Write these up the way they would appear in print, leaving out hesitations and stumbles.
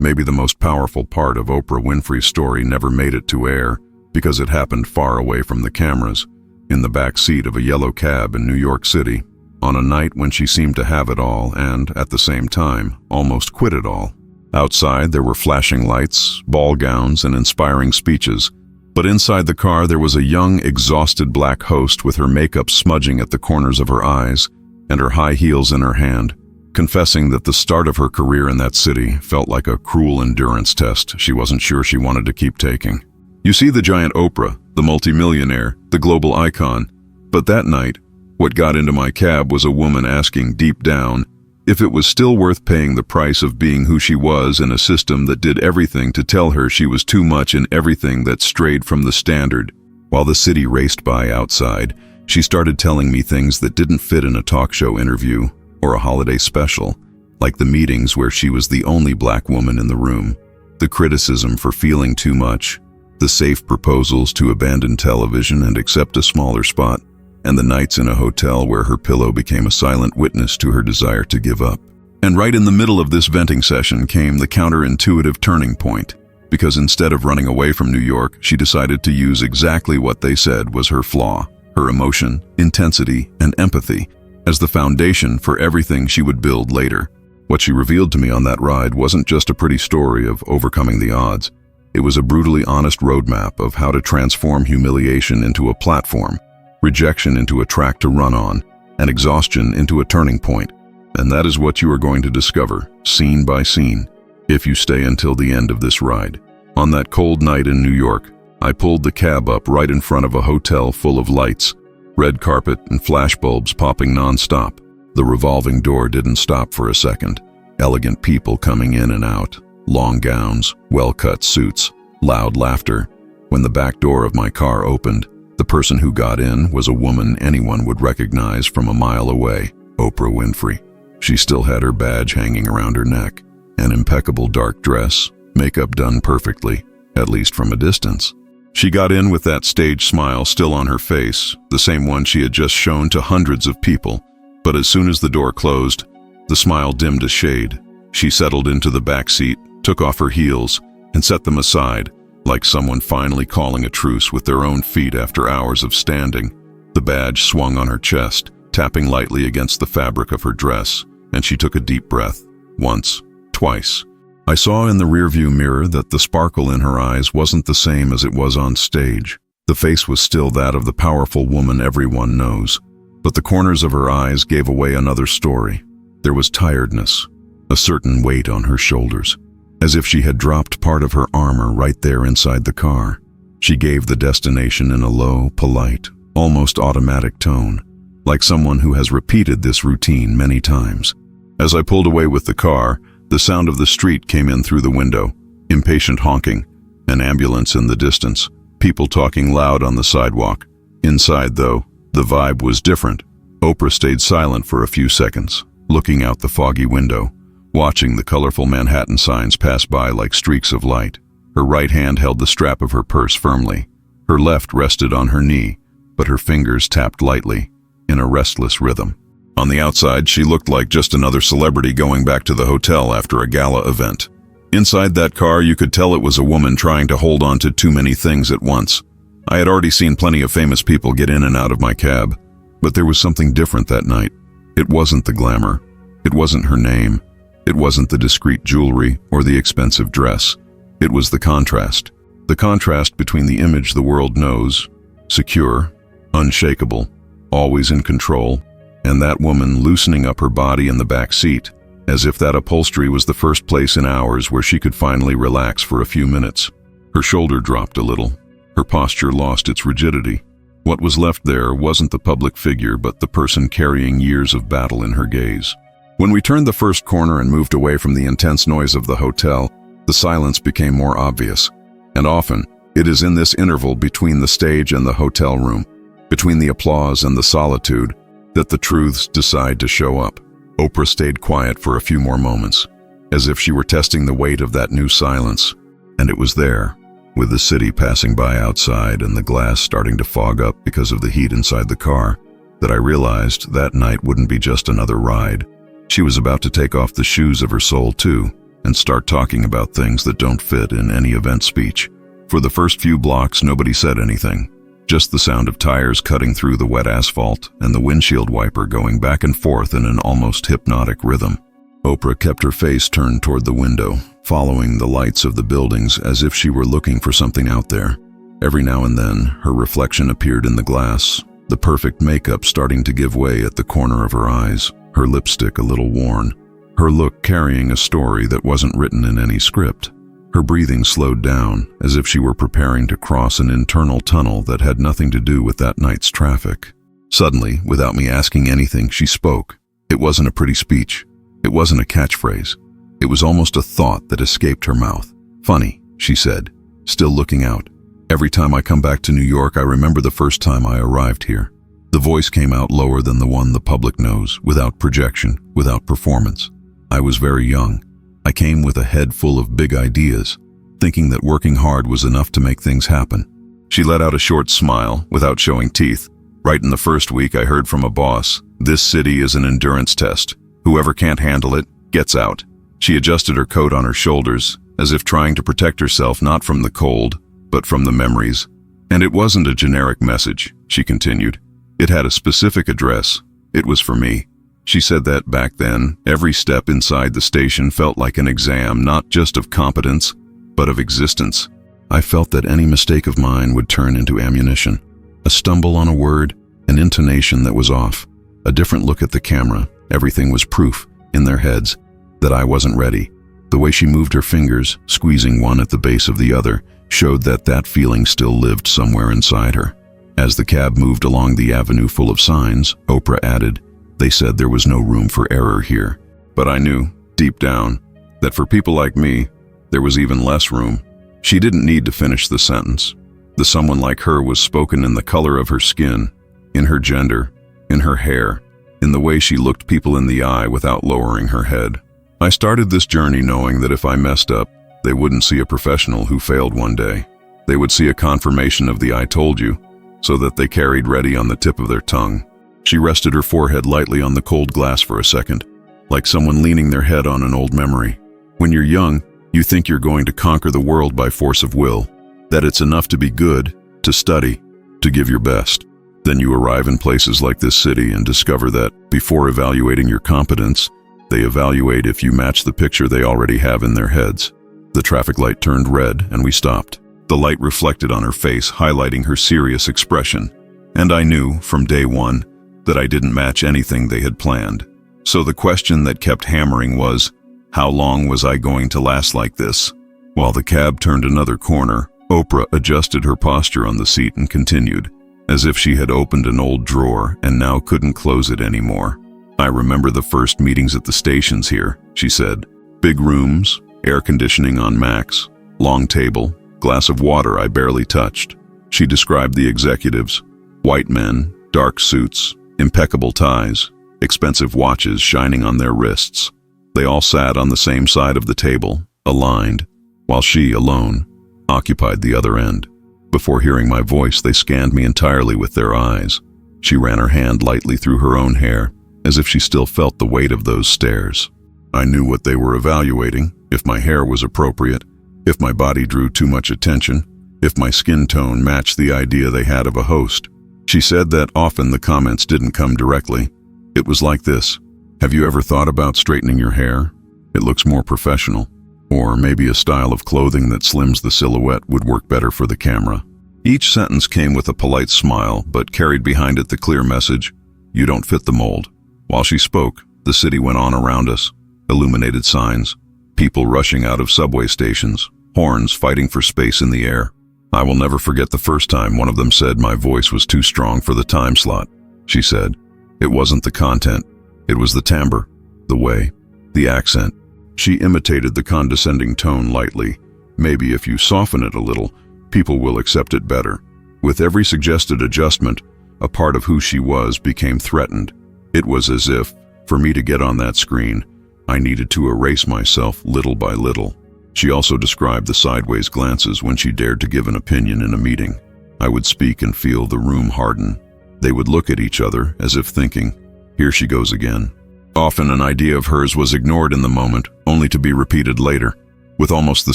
Maybe the most powerful part of Oprah Winfrey's story never made it to air because it happened far away from the cameras, in the back seat of a yellow cab in New York City, on a night when she seemed to have it all and, at the same time, almost quit it all. Outside, there were flashing lights, ball gowns, and inspiring speeches, but inside the car there was a young, exhausted black host with her makeup smudging at the corners of her eyes and her high heels in her hand, confessing that the start of her career in that city felt like a cruel endurance test she wasn't sure she wanted to keep taking. You see the giant Oprah, the multimillionaire, the global icon, but that night, what got into my cab was a woman asking deep down if it was still worth paying the price of being who she was in a system that did everything to tell her she was too much in everything that strayed from the standard. While the city raced by outside, she started telling me things that didn't fit in a talk show interview or a holiday special, like the meetings where she was the only black woman in the room, the criticism for feeling too much, the safe proposals to abandon television and accept a smaller spot, and the nights in a hotel where her pillow became a silent witness to her desire to give up. And right in the middle of this venting session came the counterintuitive turning point, because instead of running away from New York, she decided to use exactly what they said was her flaw, her emotion, intensity, and empathy, as the foundation for everything she would build later. What she revealed to me on that ride wasn't just a pretty story of overcoming the odds. It was a brutally honest roadmap of how to transform humiliation into a platform, rejection into a track to run on, and exhaustion into a turning point. And that is what you are going to discover, scene by scene, if you stay until the end of this ride. On that cold night in New York, I pulled the cab up right in front of a hotel full of lights, red carpet and flashbulbs popping non-stop. The revolving door didn't stop for a second. Elegant people coming in and out, long gowns, well-cut suits, loud laughter. When the back door of my car opened, the person who got in was a woman anyone would recognize from a mile away, Oprah Winfrey. She still had her badge hanging around her neck, an impeccable dark dress, makeup done perfectly, at least from a distance. She got in with that stage smile still on her face, the same one she had just shown to hundreds of people. But as soon as the door closed, the smile dimmed a shade. She settled into the back seat, took off her heels, and set them aside, like someone finally calling a truce with their own feet after hours of standing. The badge swung on her chest, tapping lightly against the fabric of her dress, and she took a deep breath. Once, twice. I saw in the rearview mirror that the sparkle in her eyes wasn't the same as it was on stage. The face was still that of the powerful woman everyone knows, but the corners of her eyes gave away another story. There was tiredness, a certain weight on her shoulders, as if she had dropped part of her armor right there inside the car. She gave the destination in a low, polite, almost automatic tone, like someone who has repeated this routine many times. As I pulled away with the car, the sound of the street came in through the window, impatient honking, an ambulance in the distance, people talking loud on the sidewalk. Inside, though, the vibe was different. Oprah stayed silent for a few seconds, looking out the foggy window, watching the colorful Manhattan signs pass by like streaks of light. Her right hand held the strap of her purse firmly. Her left rested on her knee, but her fingers tapped lightly, in a restless rhythm. On the outside, she looked like just another celebrity going back to the hotel after a gala event. Inside that car, you could tell it was a woman trying to hold on to too many things at once. I had already seen plenty of famous people get in and out of my cab, but there was something different that night. It wasn't the glamour. It wasn't her name. It wasn't the discreet jewelry or the expensive dress. It was the contrast. The contrast between the image the world knows, secure, unshakable, always in control, and that woman loosening up her body in the back seat, as if that upholstery was the first place in hours where she could finally relax for a few minutes. Her shoulder dropped a little. Her posture lost its rigidity. What was left there wasn't the public figure, but the person carrying years of battle in her gaze. When we turned the first corner and moved away from the intense noise of the hotel, the silence became more obvious. And often, it is in this interval between the stage and the hotel room, between the applause and the solitude, that the truths decide to show up. Oprah stayed quiet for a few more moments, as if she were testing the weight of that new silence. And it was there, with the city passing by outside and the glass starting to fog up because of the heat inside the car, that I realized that night wouldn't be just another ride. She was about to take off the shoes of her soul too, and start talking about things that don't fit in any event speech. For the first few blocks, nobody said anything. Just the sound of tires cutting through the wet asphalt and the windshield wiper going back and forth in an almost hypnotic rhythm. Oprah kept her face turned toward the window, following the lights of the buildings as if she were looking for something out there. Every now and then, her reflection appeared in the glass, the perfect makeup starting to give way at the corner of her eyes, her lipstick a little worn, her look carrying a story that wasn't written in any script. Her breathing slowed down, as if she were preparing to cross an internal tunnel that had nothing to do with that night's traffic. Suddenly, without me asking anything, she spoke. It wasn't a pretty speech. It wasn't a catchphrase. It was almost a thought that escaped her mouth. "Funny," she said, still looking out. "Every time I come back to New York, I remember the first time I arrived here." The voice came out lower than the one the public knows, without projection, without performance. I was very young. I came with a head full of big ideas, thinking that working hard was enough to make things happen. She let out a short smile, without showing teeth. "Right in the first week, I heard from a boss, 'This city is an endurance test. Whoever can't handle it, gets out.'" She adjusted her coat on her shoulders, as if trying to protect herself not from the cold, but from the memories. "And it wasn't a generic message," she continued. "It had a specific address. It was for me." She said that back then, every step inside the station felt like an exam, not just of competence, but of existence. I felt that any mistake of mine would turn into ammunition. A stumble on a word, an intonation that was off, a different look at the camera, everything was proof, in their heads, that I wasn't ready. The way she moved her fingers, squeezing one at the base of the other, showed that that feeling still lived somewhere inside her. As the cab moved along the avenue full of signs, Oprah added, "They said there was no room for error here. But I knew, deep down, that for people like me, there was even less room." She didn't need to finish the sentence. The someone like her was spoken in the color of her skin, in her gender, in her hair, in the way she looked people in the eye without lowering her head. I started this journey knowing that if I messed up, they wouldn't see a professional who failed one day. They would see a confirmation of the "I told you," so that they carried ready on the tip of their tongue. She rested her forehead lightly on the cold glass for a second, like someone leaning their head on an old memory. When you're young, you think you're going to conquer the world by force of will, that it's enough to be good, to study, to give your best. Then you arrive in places like this city and discover that, before evaluating your competence, they evaluate if you match the picture they already have in their heads. The traffic light turned red and we stopped. The light reflected on her face, highlighting her serious expression. And I knew, from day one, that I didn't match anything they had planned. So the question that kept hammering was, how long was I going to last like this? While the cab turned another corner, Oprah adjusted her posture on the seat and continued, as if she had opened an old drawer and now couldn't close it anymore. "I remember the first meetings at the stations here," she said. "Big rooms, air conditioning on max, long table, glass of water I barely touched." She described the executives, white men, dark suits, impeccable ties, expensive watches shining on their wrists. They all sat on the same side of the table, aligned, while she, alone, occupied the other end. Before hearing my voice, they scanned me entirely with their eyes. She ran her hand lightly through her own hair, as if she still felt the weight of those stares. I knew what they were evaluating, if my hair was appropriate, if my body drew too much attention, if my skin tone matched the idea they had of a host. She said that often the comments didn't come directly. It was like this: "Have you ever thought about straightening your hair? It looks more professional." Or maybe a style of clothing that slims the silhouette would work better for the camera. Each sentence came with a polite smile, but carried behind it the clear message, "You don't fit the mold." While she spoke, the city went on around us. Illuminated signs, people rushing out of subway stations, horns fighting for space in the air. I will never forget the first time one of them said my voice was too strong for the time slot. She said, "It wasn't the content, it was the timbre, the way, the accent." She imitated the condescending tone lightly. "Maybe if you soften it a little, people will accept it better." With every suggested adjustment, a part of who she was became threatened. It was as if, for me to get on that screen, I needed to erase myself little by little. She also described the sideways glances when she dared to give an opinion in a meeting. I would speak and feel the room harden. They would look at each other as if thinking, "Here she goes again." Often an idea of hers was ignored in the moment, only to be repeated later, with almost the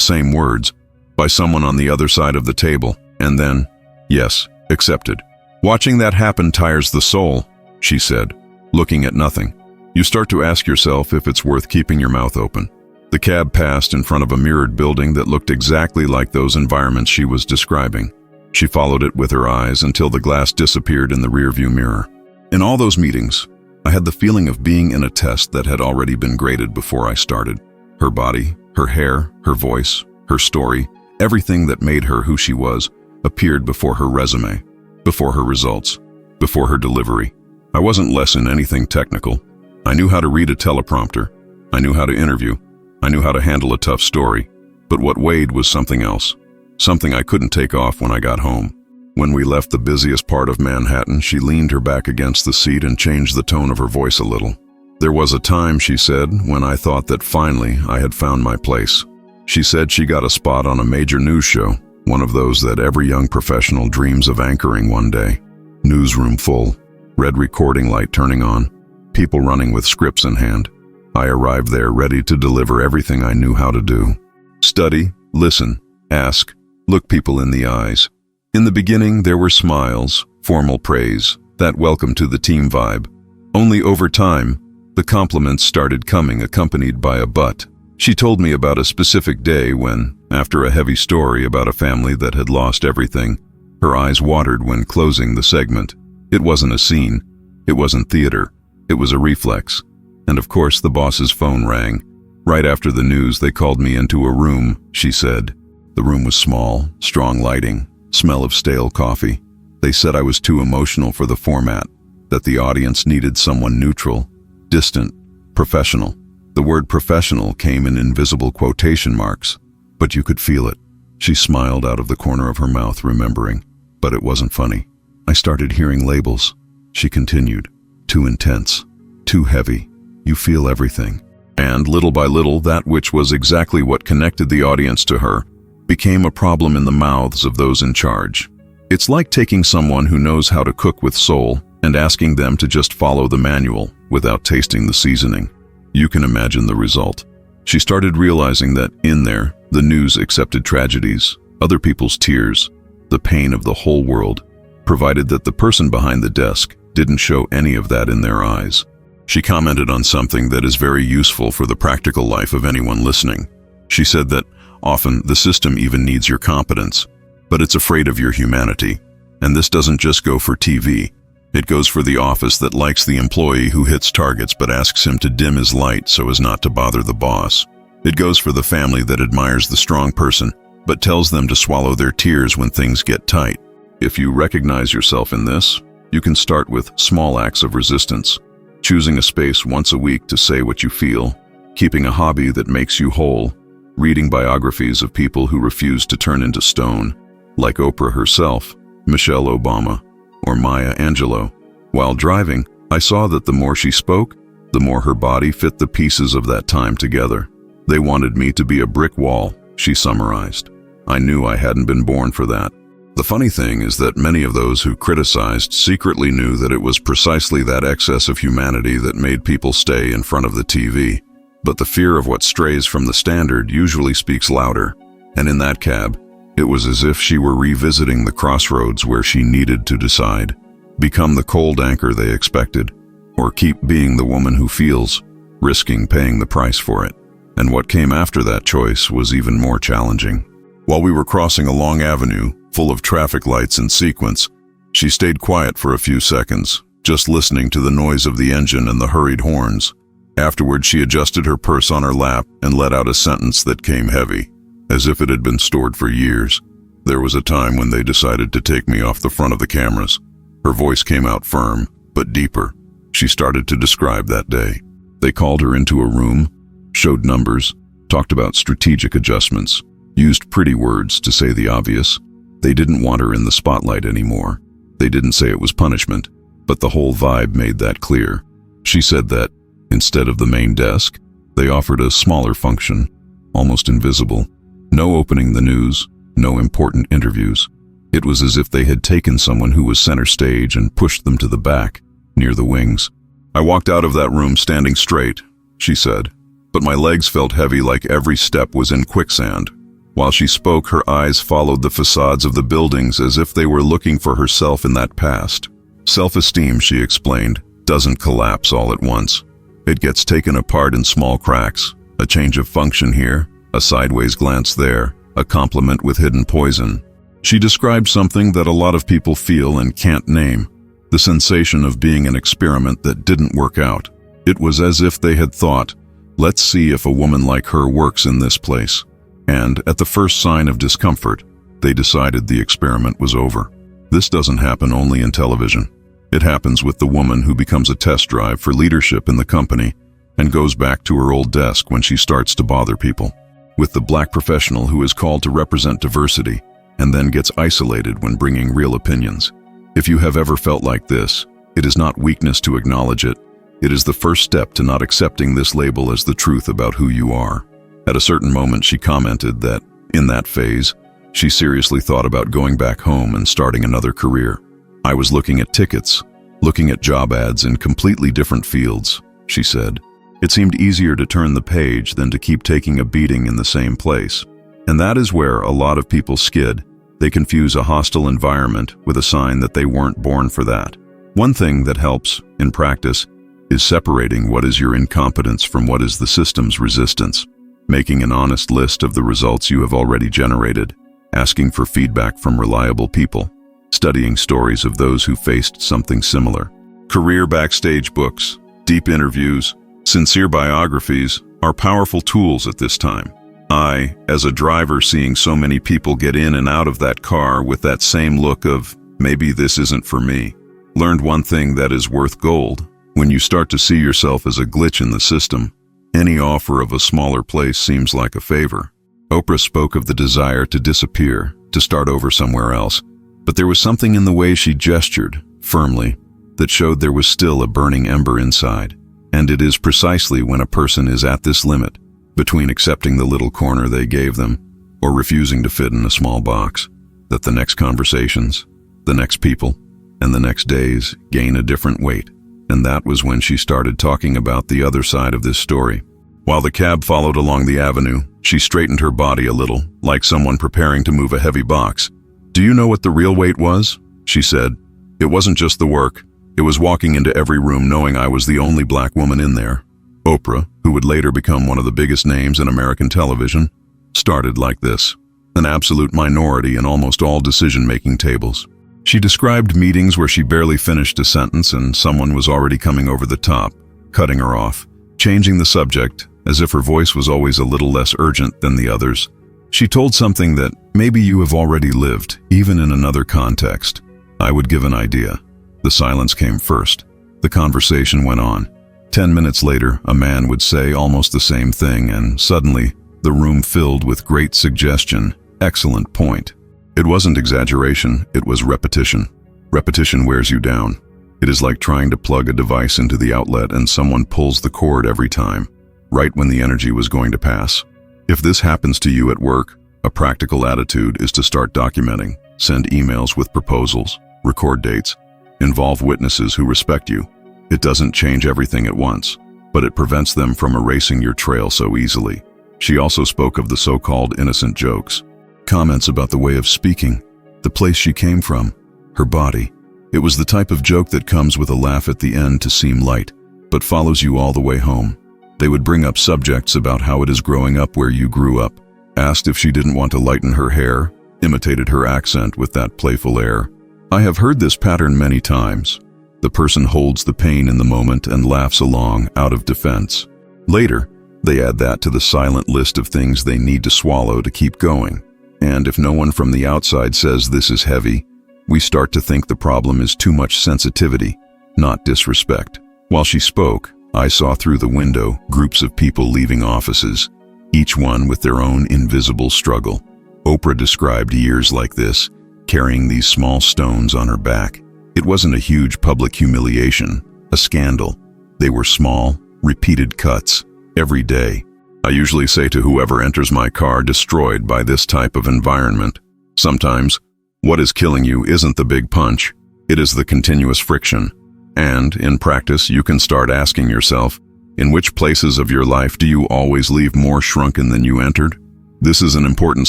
same words, by someone on the other side of the table, and then, yes, accepted. Watching that happen tires the soul, she said, looking at nothing. You start to ask yourself if it's worth keeping your mouth open. The cab passed in front of a mirrored building that looked exactly like those environments she was describing. She followed it with her eyes until the glass disappeared in the rearview mirror. In all those meetings, I had the feeling of being in a test that had already been graded before I started. Her body, her hair, her voice, her story, everything that made her who she was, appeared before her resume, before her results, before her delivery. I wasn't less in anything technical. I knew how to read a teleprompter. I knew how to interview. I knew how to handle a tough story. But what weighed was something else, something I couldn't take off when I got home. When we left the busiest part of Manhattan, she leaned her back against the seat and changed the tone of her voice a little. There was a time, she said, when I thought that finally I had found my place. She said she got a spot on a major news show, one of those that every young professional dreams of anchoring one day. Newsroom full, red recording light turning on, people running with scripts in hand. I arrived there ready to deliver everything I knew how to do. Study, listen, ask, look people in the eyes. In the beginning, there were smiles, formal praise, that welcome to the team vibe. Only over time, the compliments started coming accompanied by a but. She told me about a specific day when, after a heavy story about a family that had lost everything, her eyes watered when closing the segment. It wasn't a scene. It wasn't theater. It was a reflex. And of course, the boss's phone rang. Right after the news, they called me into a room, she said. The room was small, strong lighting, smell of stale coffee. They said I was too emotional for the format, that the audience needed someone neutral, distant, professional. The word professional came in invisible quotation marks, but you could feel it. She smiled out of the corner of her mouth, remembering, but it wasn't funny. I started hearing labels. She continued, too intense, too heavy. You feel everything. And little by little, that which was exactly what connected the audience to her became a problem in the mouths of those in charge. It's like taking someone who knows how to cook with soul and asking them to just follow the manual without tasting the seasoning. You can imagine the result. She started realizing that in there, the news accepted tragedies, other people's tears, the pain of the whole world, provided that the person behind the desk didn't show any of that in their eyes. She commented on something that is very useful for the practical life of anyone listening. She said that often the system even needs your competence, but it's afraid of your humanity. And this doesn't just go for TV. It goes for the office that likes the employee who hits targets but asks him to dim his light so as not to bother the boss. It goes for the family that admires the strong person but tells them to swallow their tears when things get tight. If you recognize yourself in this, you can start with small acts of resistance. Choosing a space once a week to say what you feel, keeping a hobby that makes you whole, reading biographies of people who refuse to turn into stone, like Oprah herself, Michelle Obama, or Maya Angelou. While driving, I saw that the more she spoke, the more her body fit the pieces of that time together. They wanted me to be a brick wall, she summarized. I knew I hadn't been born for that. The funny thing is that many of those who criticized secretly knew that it was precisely that excess of humanity that made people stay in front of the TV. But the fear of what strays from the standard usually speaks louder, and in that cab, it was as if she were revisiting the crossroads where she needed to decide, become the cold anchor they expected, or keep being the woman who feels, risking paying the price for it. And what came after that choice was even more challenging. While we were crossing a long avenue, full of traffic lights in sequence, she stayed quiet for a few seconds, just listening to the noise of the engine and the hurried horns. Afterward, she adjusted her purse on her lap and let out a sentence that came heavy, as if it had been stored for years. There was a time when they decided to take me off the front of the cameras. Her voice came out firm, but deeper. She started to describe that day. They called her into a room, showed numbers, talked about strategic adjustments, used pretty words to say the obvious. They didn't want her in the spotlight anymore. They didn't say it was punishment, but the whole vibe made that clear. She said that, instead of the main desk, they offered a smaller function, almost invisible. No opening the news, no important interviews. It was as if they had taken someone who was center stage and pushed them to the back, near the wings. I walked out of that room standing straight, she said, but my legs felt heavy like every step was in quicksand. While she spoke, her eyes followed the facades of the buildings as if they were looking for herself in that past. Self-esteem, she explained, doesn't collapse all at once. It gets taken apart in small cracks, a change of function here, a sideways glance there, a compliment with hidden poison. She described something that a lot of people feel and can't name, the sensation of being an experiment that didn't work out. It was as if they had thought, let's see if a woman like her works in this place. And at the first sign of discomfort, they decided the experiment was over. This doesn't happen only in television. It happens with the woman who becomes a test drive for leadership in the company and goes back to her old desk when she starts to bother people. With the black professional who is called to represent diversity and then gets isolated when bringing real opinions. If you have ever felt like this, it is not weakness to acknowledge it. It is the first step to not accepting this label as the truth about who you are. At a certain moment, she commented that, in that phase, she seriously thought about going back home and starting another career. I was looking at tickets, looking at job ads in completely different fields, she said. It seemed easier to turn the page than to keep taking a beating in the same place. And that is where a lot of people skid. They confuse a hostile environment with a sign that they weren't born for that. One thing that helps, in practice, is separating what is your incompetence from what is the system's resistance. Making an honest list of the results you have already generated, asking for feedback from reliable people, studying stories of those who faced something similar. Career backstage books, deep interviews, sincere biographies are powerful tools at this time. I, as a driver seeing so many people get in and out of that car with that same look of, maybe this isn't for me, learned one thing that is worth gold. When you start to see yourself as a glitch in the system, any offer of a smaller place seems like a favor. Oprah spoke of the desire to disappear, to start over somewhere else, but there was something in the way she gestured, firmly, that showed there was still a burning ember inside. And it is precisely when a person is at this limit, between accepting the little corner they gave them or refusing to fit in a small box, that the next conversations, the next people, and the next days gain a different weight. And that was when she started talking about the other side of this story. While the cab followed along the avenue, she straightened her body a little, like someone preparing to move a heavy box. "Do you know what the real weight was?" she said. "It wasn't just the work. It was walking into every room knowing I was the only black woman in there." Oprah, who would later become one of the biggest names in American television, started like this, an absolute minority in almost all decision-making tables. She described meetings where she barely finished a sentence and someone was already coming over the top, cutting her off, changing the subject, as if her voice was always a little less urgent than the others. She told something that maybe you have already lived, even in another context. I would give an idea. The silence came first. The conversation went on. 10 minutes later, a man would say almost the same thing, and suddenly, the room filled with great suggestion. Excellent point. It wasn't exaggeration, it was repetition. Repetition wears you down. It is like trying to plug a device into the outlet and someone pulls the cord every time, right when the energy was going to pass. If this happens to you at work, a practical attitude is to start documenting, send emails with proposals, record dates, involve witnesses who respect you. It doesn't change everything at once, but it prevents them from erasing your trail so easily. She also spoke of the so-called innocent jokes. Comments about the way of speaking, the place she came from, her body. It was the type of joke that comes with a laugh at the end to seem light, but follows you all the way home. They would bring up subjects about how it is growing up where you grew up, asked if she didn't want to lighten her hair, imitated her accent with that playful air. I have heard this pattern many times. The person holds the pain in the moment and laughs along out of defense. Later, they add that to the silent list of things they need to swallow to keep going. And if no one from the outside says this is heavy, we start to think the problem is too much sensitivity, not disrespect. While she spoke, I saw through the window groups of people leaving offices, each one with their own invisible struggle. Oprah described years like this, carrying these small stones on her back. It wasn't a huge public humiliation, a scandal. They were small, repeated cuts, every day. I usually say to whoever enters my car destroyed by this type of environment, sometimes, what is killing you isn't the big punch, it is the continuous friction. And, in practice, you can start asking yourself, in which places of your life do you always leave more shrunken than you entered? This is an important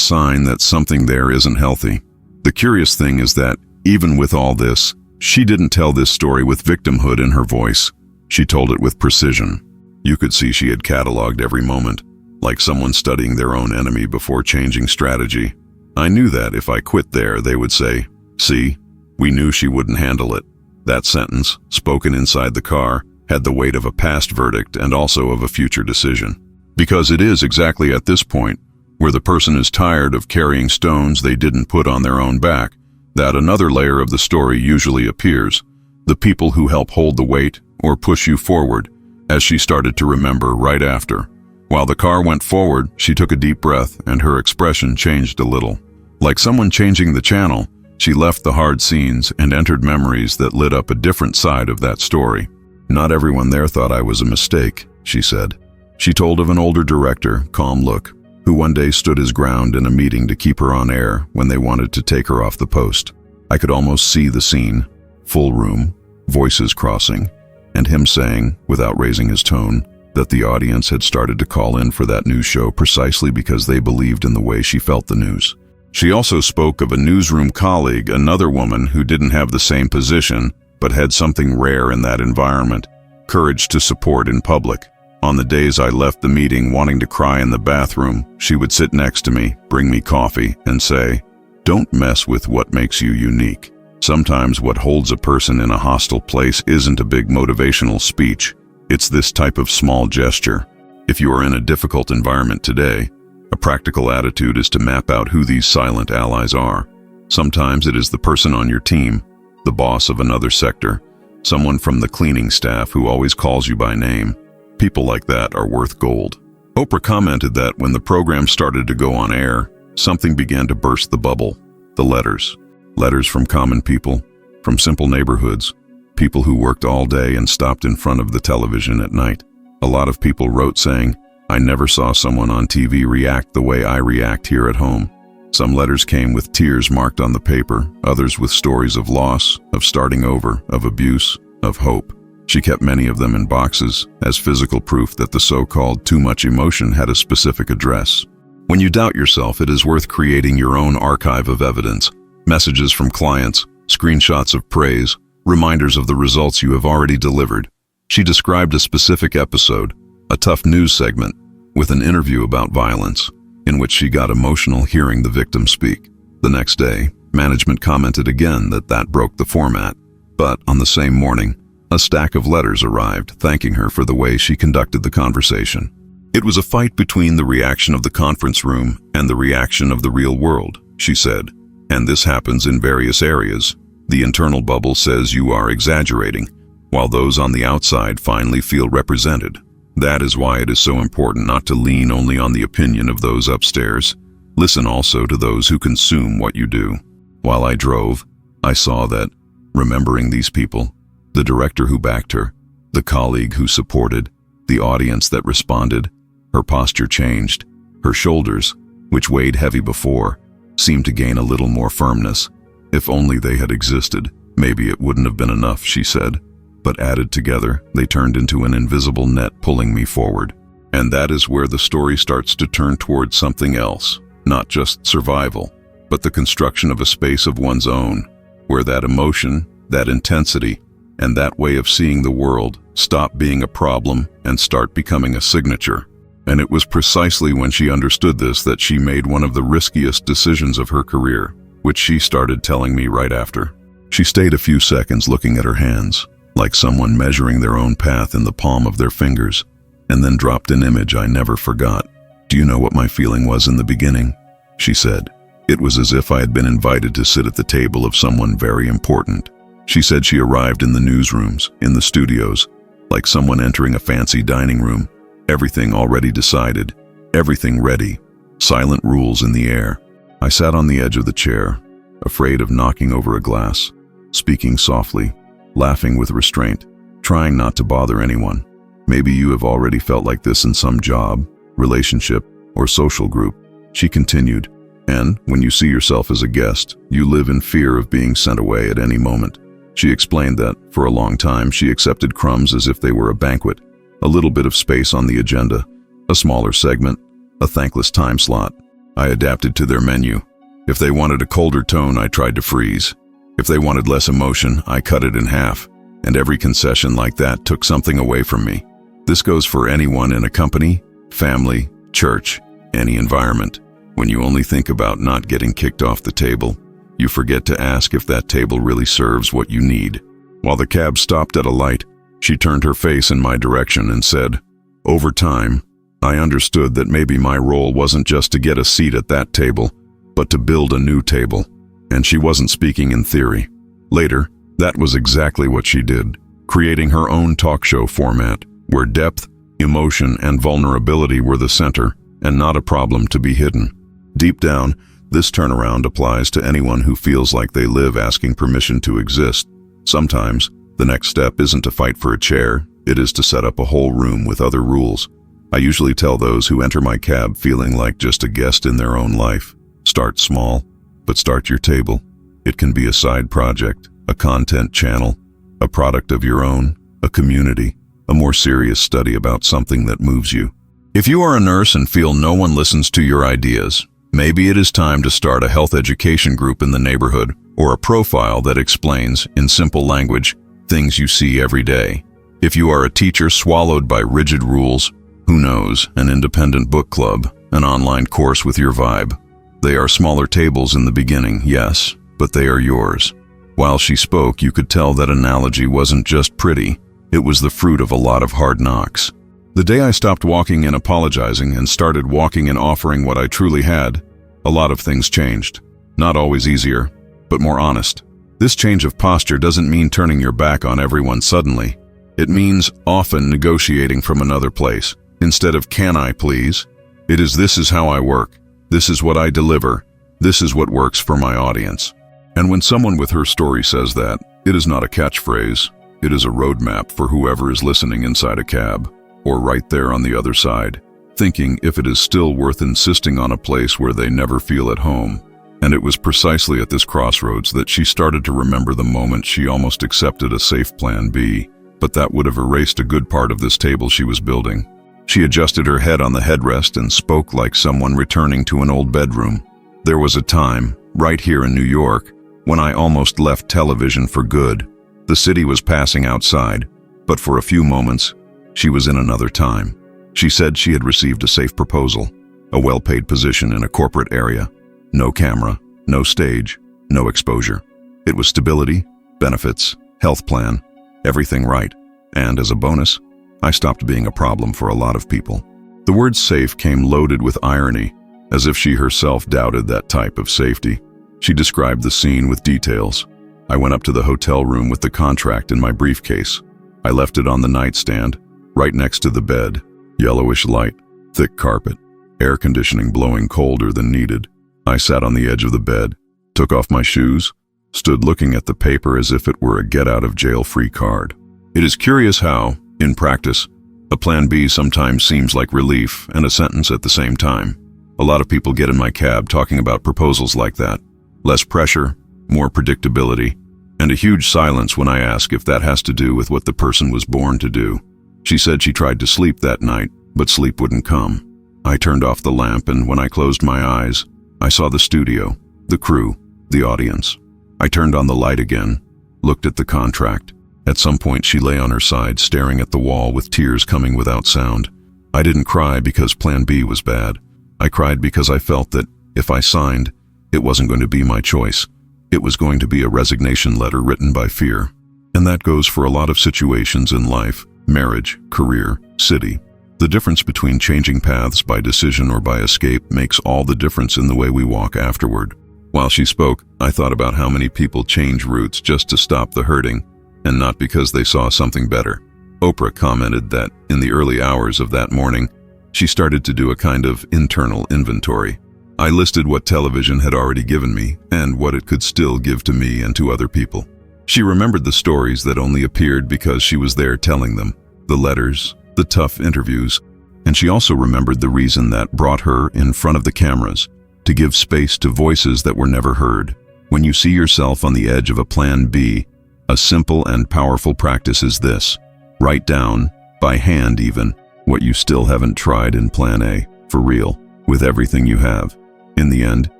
sign that something there isn't healthy. The curious thing is that, even with all this, she didn't tell this story with victimhood in her voice. She told it with precision. You could see she had cataloged every moment, like someone studying their own enemy before changing strategy. I knew that if I quit there, they would say, "See, we knew she wouldn't handle it." That sentence, spoken inside the car, had the weight of a past verdict and also of a future decision. Because it is exactly at this point, where the person is tired of carrying stones they didn't put on their own back, that another layer of the story usually appears, the people who help hold the weight or push you forward, as she started to remember right after. While the car went forward, she took a deep breath and her expression changed a little. Like someone changing the channel, she left the hard scenes and entered memories that lit up a different side of that story. "Not everyone there thought I was a mistake," she said. She told of an older director, calm look, who one day stood his ground in a meeting to keep her on air when they wanted to take her off the post. I could almost see the scene, full room, voices crossing, and him saying, without raising his tone, that the audience had started to call in for that news show precisely because they believed in the way she felt the news. She also spoke of a newsroom colleague, another woman who didn't have the same position, but had something rare in that environment, courage to support in public. On the days I left the meeting wanting to cry in the bathroom, she would sit next to me, bring me coffee, and say, "Don't mess with what makes you unique." Sometimes what holds a person in a hostile place isn't a big motivational speech. It's this type of small gesture. If you are in a difficult environment today, a practical attitude is to map out who these silent allies are. Sometimes it is the person on your team, the boss of another sector, someone from the cleaning staff who always calls you by name. People like that are worth gold. Oprah commented that when the program started to go on air, something began to burst the bubble. The letters. Letters from common people, from simple neighborhoods, people who worked all day and stopped in front of the television at night. A lot of people wrote saying, "I never saw someone on TV react the way I react here at home." Some letters came with tears marked on the paper, others with stories of loss, of starting over, of abuse, of hope. She kept many of them in boxes, as physical proof that the so-called too much emotion had a specific address. When you doubt yourself, it is worth creating your own archive of evidence. Messages from clients, screenshots of praise, reminders of the results you have already delivered. She described a specific episode, a tough news segment, with an interview about violence, in which she got emotional hearing the victim speak. The next day, management commented again that broke the format. But on the same morning, a stack of letters arrived thanking her for the way she conducted the conversation. It was a fight between the reaction of the conference room and the reaction of the real world, she said. And this happens in various areas. The internal bubble says you are exaggerating, while those on the outside finally feel represented. That is why it is so important not to lean only on the opinion of those upstairs. Listen also to those who consume what you do. While I drove, I saw that, remembering these people, the director who backed her, the colleague who supported, the audience that responded, her posture changed. Her shoulders, which weighed heavy before, seemed to gain a little more firmness. If only they had existed, maybe it wouldn't have been enough, she said. But added together, they turned into an invisible net pulling me forward. And that is where the story starts to turn towards something else, not just survival, but the construction of a space of one's own, where that emotion, that intensity, and that way of seeing the world stop being a problem and start becoming a signature. And it was precisely when she understood this that she made one of the riskiest decisions of her career, which she started telling me right after. She stayed a few seconds looking at her hands, like someone measuring their own path in the palm of their fingers, and then dropped an image I never forgot. "Do you know what my feeling was in the beginning?" she said. "It was as if I had been invited to sit at the table of someone very important." She said she arrived in the newsrooms, in the studios, like someone entering a fancy dining room. Everything already decided, everything ready, silent rules in the air. I sat on the edge of the chair, afraid of knocking over a glass, speaking softly, laughing with restraint, trying not to bother anyone. Maybe you have already felt like this in some job, relationship, or social group, she continued. And when you see yourself as a guest, you live in fear of being sent away at any moment. She explained that, for a long time, she accepted crumbs as if they were a banquet, a little bit of space on the agenda, a smaller segment, a thankless time slot. I adapted to their menu. If they wanted a colder tone, I tried to freeze. If they wanted less emotion, I cut it in half. And every concession like that took something away from me. This goes for anyone in a company, family, church, any environment. When you only think about not getting kicked off the table, you forget to ask if that table really serves what you need. While the cab stopped at a light, she turned her face in my direction and said, "Over time, I understood that maybe my role wasn't just to get a seat at that table, but to build a new table." And she wasn't speaking in theory. Later, that was exactly what she did, creating her own talk show format, where depth, emotion, and vulnerability were the center, and not a problem to be hidden. Deep down, this turnaround applies to anyone who feels like they live asking permission to exist. Sometimes, the next step isn't to fight for a chair, it is to set up a whole room with other rules. I usually tell those who enter my cab feeling like just a guest in their own life, start small, but start your table. It can be a side project, a content channel, a product of your own, a community, a more serious study about something that moves you. If you are a nurse and feel no one listens to your ideas, maybe it is time to start a health education group in the neighborhood, or a profile that explains, in simple language, things you see every day. If you are a teacher swallowed by rigid rules, who knows, an independent book club, an online course with your vibe. They are smaller tables in the beginning, yes, but they are yours. While she spoke, you could tell that analogy wasn't just pretty, it was the fruit of a lot of hard knocks. The day I stopped walking in apologizing and started walking in offering what I truly had, a lot of things changed. Not always easier, but more honest. This change of posture doesn't mean turning your back on everyone suddenly. It means often negotiating from another place. Instead of "can I please," it is "this is how I work. This is what I deliver. This is what works for my audience." And when someone with her story says that, it is not a catchphrase. It is a roadmap for whoever is listening inside a cab, or right there on the other side, thinking if it is still worth insisting on a place where they never feel at home. And it was precisely at this crossroads that she started to remember the moment she almost accepted a safe plan B, but that would have erased a good part of this table she was building. She adjusted her head on the headrest and spoke like someone returning to an old bedroom. "There was a time, right here in New York, when I almost left television for good. The city was passing outside, but for a few moments, she was in another time." She said she had received a safe proposal, a well-paid position in a corporate area. No camera, no stage, no exposure. It was stability, benefits, health plan, everything right. And as a bonus, I stopped being a problem for a lot of people. The word safe came loaded with irony, as if she herself doubted that type of safety. She described the scene with details. "I went up to the hotel room with the contract in my briefcase. I left it on the nightstand, right next to the bed. Yellowish light, thick carpet, air conditioning blowing colder than needed. I sat on the edge of the bed, took off my shoes, stood looking at the paper as if it were a get-out-of-jail-free card." It is curious how, in practice, a plan B sometimes seems like relief and a sentence at the same time. A lot of people get in my cab talking about proposals like that. Less pressure, more predictability, and a huge silence when I ask if that has to do with what the person was born to do. She said she tried to sleep that night, but sleep wouldn't come. I turned off the lamp, and when I closed my eyes, I saw the studio, the crew, the audience. I turned on the light again, looked at the contract. At some point, she lay on her side, staring at the wall with tears coming without sound. I didn't cry because Plan B was bad. I cried because I felt that, if I signed, it wasn't going to be my choice. It was going to be a resignation letter written by fear. And that goes for a lot of situations in life, marriage, career, city. The difference between changing paths by decision or by escape makes all the difference in the way we walk afterward. While she spoke, I thought about how many people change routes just to stop the hurting, and not because they saw something better. Oprah commented that, in the early hours of that morning, she started to do a kind of internal inventory. I listed what television had already given me, and what it could still give to me and to other people. She remembered the stories that only appeared because she was there telling them, the letters, the tough interviews, and she also remembered the reason that brought her in front of the cameras, to give space to voices that were never heard. When you see yourself on the edge of a plan B, A simple and powerful practice is this. Write down, by hand even, what you still haven't tried in Plan A, for real, with everything you have. In the end,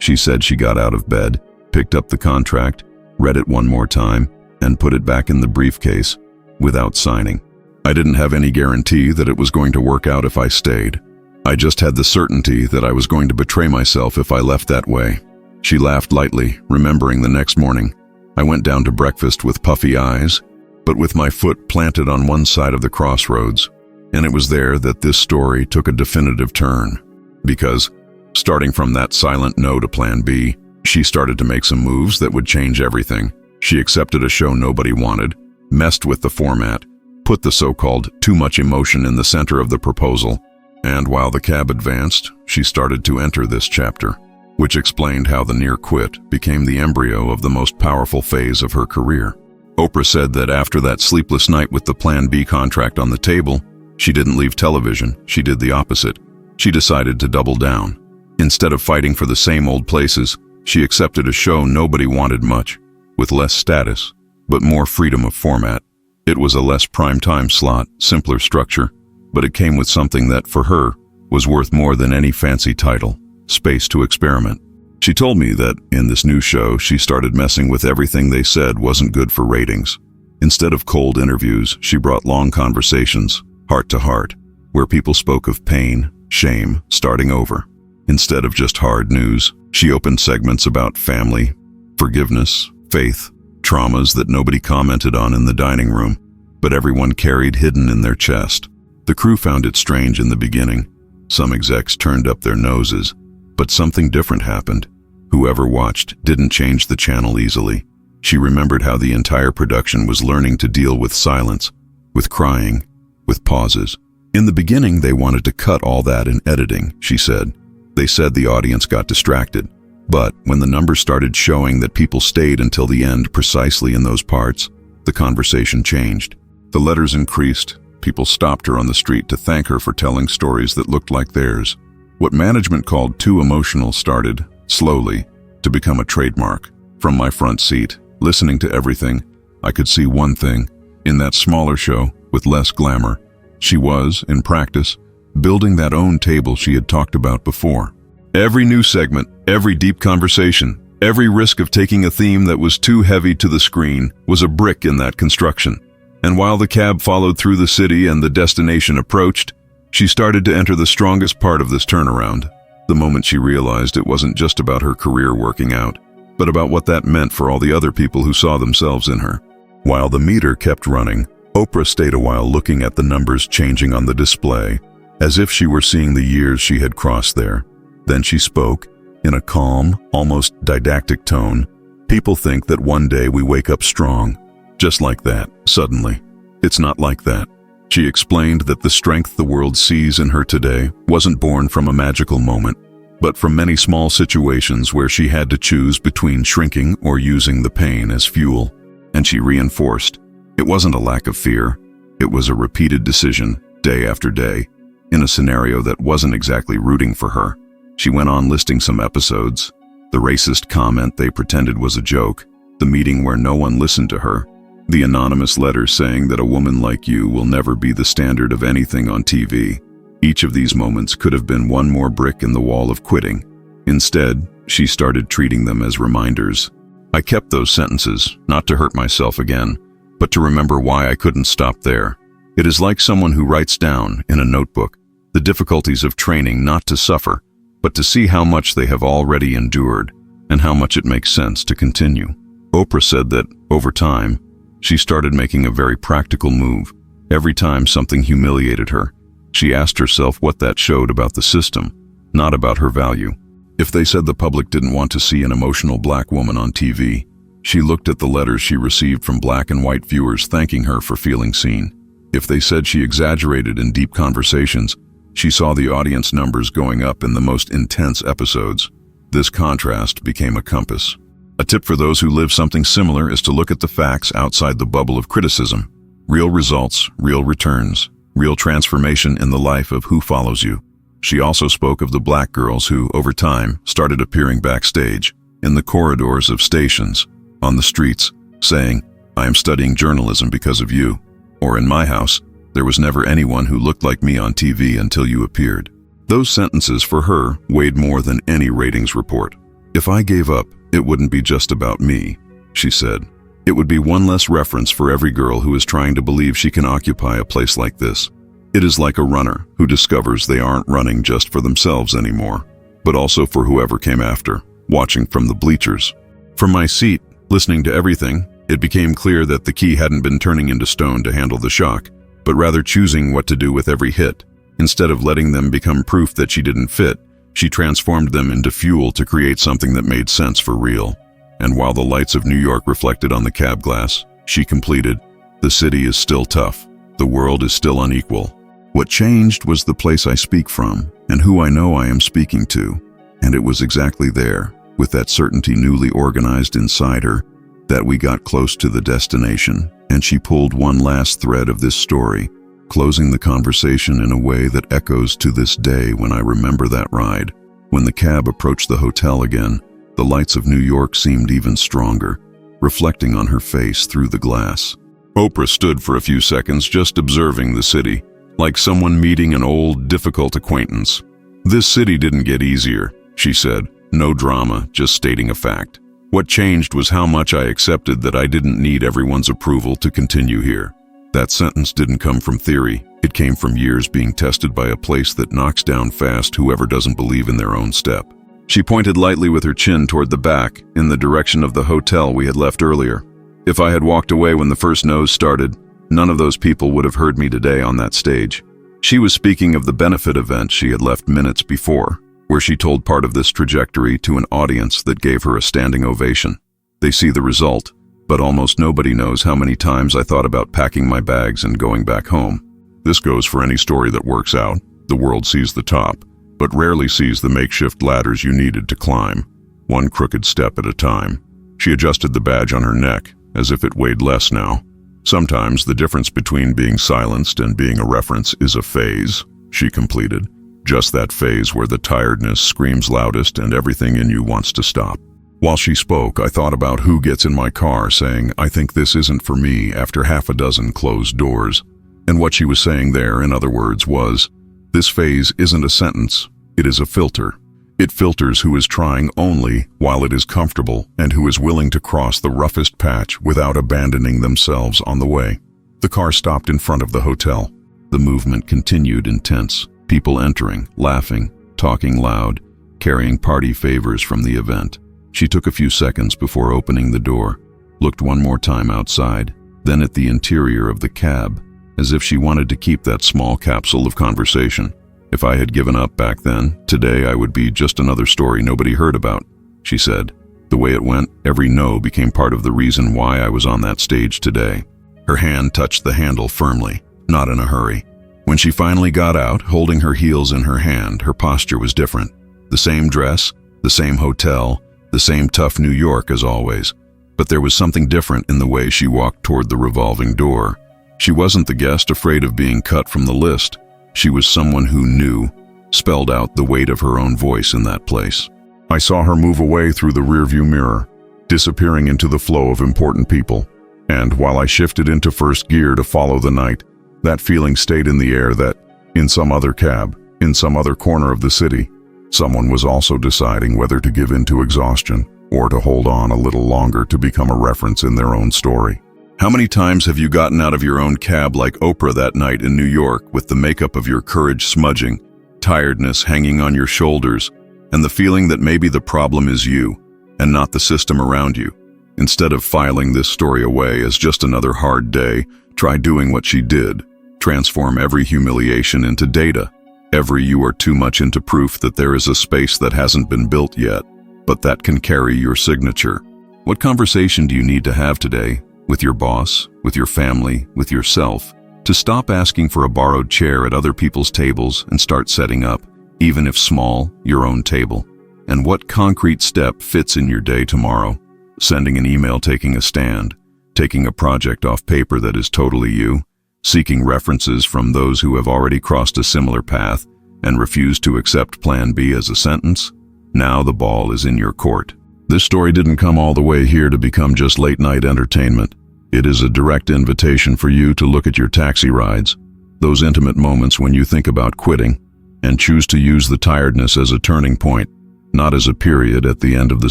she said she got out of bed, picked up the contract, read it one more time, and put it back in the briefcase, without signing. I didn't have any guarantee that it was going to work out if I stayed. I just had the certainty that I was going to betray myself if I left that way. She laughed lightly, remembering the next morning. I went down to breakfast with puffy eyes, but with my foot planted on one side of the crossroads. And it was there that this story took a definitive turn. Because, starting from that silent no to Plan B, she started to make some moves that would change everything. She accepted a show nobody wanted, messed with the format, put the so-called too much emotion in the center of the proposal, and while the cab advanced, she started to enter this chapter, which explained how the near quit became the embryo of the most powerful phase of her career. Oprah said that after that sleepless night with the Plan B contract on the table, she didn't leave television, she did the opposite. She decided to double down. Instead of fighting for the same old places, she accepted a show nobody wanted much, with less status, but more freedom of format. It was a less prime-time slot, simpler structure, but it came with something that, for her, was worth more than any fancy title: space to experiment. She told me that, in this new show, she started messing with everything they said wasn't good for ratings. Instead of cold interviews, she brought long conversations, heart to heart, where people spoke of pain, shame, starting over. Instead of just hard news, she opened segments about family, forgiveness, faith, traumas that nobody commented on in the dining room, but everyone carried hidden in their chest. The crew found it strange in the beginning. Some execs turned up their noses, but something different happened. Whoever watched didn't change the channel easily. She remembered how the entire production was learning to deal with silence, with crying, with pauses. In the beginning, they wanted to cut all that in editing, she said. They said the audience got distracted. But when the numbers started showing that people stayed until the end precisely in those parts, the conversation changed. The letters increased. People stopped her on the street to thank her for telling stories that looked like theirs. What management called too emotional started, slowly, to become a trademark. From my front seat, listening to everything, I could see one thing. In that smaller show, with less glamour, she was, in practice, building that own table she had talked about before. Every new segment, every deep conversation, every risk of taking a theme that was too heavy to the screen was a brick in that construction. And while the cab followed through the city and the destination approached, she started to enter the strongest part of this turnaround. The moment she realized it wasn't just about her career working out, but about what that meant for all the other people who saw themselves in her. While the meter kept running, Oprah stayed a while looking at the numbers changing on the display, as if she were seeing the years she had crossed there. Then she spoke, in a calm, almost didactic tone. People think that one day we wake up strong. Just like that, suddenly. It's not like that. She explained that the strength the world sees in her today wasn't born from a magical moment, but from many small situations where she had to choose between shrinking or using the pain as fuel. And she reinforced, it wasn't a lack of fear. It was a repeated decision, day after day, in a scenario that wasn't exactly rooting for her. She went on listing some episodes: the racist comment they pretended was a joke, the meeting where no one listened to her, the anonymous letter saying that a woman like you will never be the standard of anything on TV. Each of these moments could have been one more brick in the wall of quitting. Instead, she started treating them as reminders. I kept those sentences, not to hurt myself again, but to remember why I couldn't stop there. It is like someone who writes down, in a notebook, the difficulties of training not to suffer, but to see how much they have already endured, and how much it makes sense to continue. Oprah said that, over time, she started making a very practical move. Every time something humiliated her, she asked herself what that showed about the system, not about her value. If they said the public didn't want to see an emotional black woman on TV, she looked at the letters she received from black and white viewers thanking her for feeling seen. If they said she exaggerated in deep conversations, she saw the audience numbers going up in the most intense episodes. This contrast became a compass. A tip for those who live something similar is to look at the facts outside the bubble of criticism. Real results, real returns, real transformation in the life of who follows you. She also spoke of the black girls who, over time, started appearing backstage, in the corridors of stations, on the streets, saying, I am studying journalism because of you. Or in my house, there was never anyone who looked like me on TV until you appeared. Those sentences for her weighed more than any ratings report. If I gave up, it wouldn't be just about me, she said. It would be one less reference for every girl who is trying to believe she can occupy a place like this. It is like a runner who discovers they aren't running just for themselves anymore, but also for whoever came after, watching from the bleachers. From my seat, listening to everything, it became clear that the key hadn't been turning into stone to handle the shock, but rather choosing what to do with every hit. Instead of letting them become proof that she didn't fit, she transformed them into fuel to create something that made sense for real. And while the lights of New York reflected on the cab glass, she completed, "The city is still tough. The world is still unequal. What changed was the place I speak from and who I know I am speaking to." And it was exactly there, with that certainty newly organized inside her, that we got close to the destination, and she pulled one last thread of this story, closing the conversation in a way that echoes to this day when I remember that ride. When the cab approached the hotel again, the lights of New York seemed even stronger, reflecting on her face through the glass. Oprah stood for a few seconds just observing the city, like someone meeting an old, difficult acquaintance. "This city didn't get easier," she said. "No drama, just stating a fact. What changed was how much I accepted that I didn't need everyone's approval to continue here." That sentence didn't come from theory. It came from years being tested by a place that knocks down fast whoever doesn't believe in their own step. She pointed lightly with her chin toward the back, in the direction of the hotel we had left earlier. If I had walked away when the first nose started, none of those people would have heard me today on that stage. She was speaking of the benefit event she had left minutes before, where she told part of this trajectory to an audience that gave her a standing ovation. They see the result, but almost nobody knows how many times I thought about packing my bags and going back home. This goes for any story that works out. The world sees the top, but rarely sees the makeshift ladders you needed to climb, one crooked step at a time. She adjusted the badge on her neck, as if it weighed less now. "Sometimes the difference between being silenced and being a reference is a phase," she completed. "Just that phase where the tiredness screams loudest and everything in you wants to stop." While she spoke, I thought about who gets in my car saying, "I think this isn't for me," after half a dozen closed doors. And what she was saying there, in other words, was, this phase isn't a sentence, it is a filter. It filters who is trying only while it is comfortable and who is willing to cross the roughest patch without abandoning themselves on the way. The car stopped in front of the hotel. The movement continued intense, people entering, laughing, talking loud, carrying party favors from the event. She took a few seconds before opening the door, looked one more time outside, then at the interior of the cab, as if she wanted to keep that small capsule of conversation. "If I had given up back then, today I would be just another story nobody heard about," she said. The way it went, every no became part of the reason why I was on that stage today. Her hand touched the handle firmly, not in a hurry. When she finally got out, holding her heels in her hand, her posture was different. The same dress, the same hotel, the same tough New York as always. But there was something different in the way she walked toward the revolving door. She wasn't the guest afraid of being cut from the list. She was someone who knew, spelled out the weight of her own voice in that place. I saw her move away through the rearview mirror, disappearing into the flow of important people. And while I shifted into first gear to follow the night, that feeling stayed in the air that, in some other cab, in some other corner of the city, someone was also deciding whether to give in to exhaustion or to hold on a little longer to become a reference in their own story. How many times have you gotten out of your own cab like Oprah that night in New York with the makeup of your courage smudging, tiredness hanging on your shoulders, and the feeling that maybe the problem is you and not the system around you? Instead of filing this story away as just another hard day, try doing what she did. Transform every humiliation into data. Every you are too much into proof that there is a space that hasn't been built yet, but that can carry your signature. What conversation do you need to have today? With your boss, with your family, with yourself, to stop asking for a borrowed chair at other people's tables and start setting up, even if small, your own table. And what concrete step fits in your day tomorrow? Sending an email taking a stand, taking a project off paper that is totally you, seeking references from those who have already crossed a similar path and refuse to accept Plan B as a sentence? Now the ball is in your court. This story didn't come all the way here to become just late-night entertainment. It is a direct invitation for you to look at your taxi rides, those intimate moments when you think about quitting, and choose to use the tiredness as a turning point, not as a period at the end of the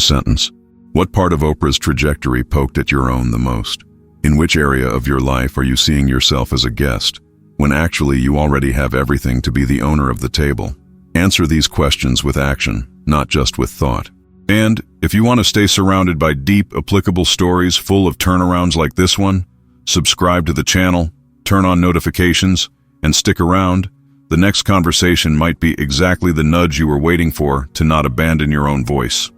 sentence. What part of Oprah's trajectory poked at your own the most? In which area of your life are you seeing yourself as a guest, when actually you already have everything to be the owner of the table? Answer these questions with action, not just with thought. And if you want to stay surrounded by deep, applicable stories full of turnarounds like this one, subscribe to the channel, turn on notifications, and stick around. The next conversation might be exactly the nudge you were waiting for to not abandon your own voice.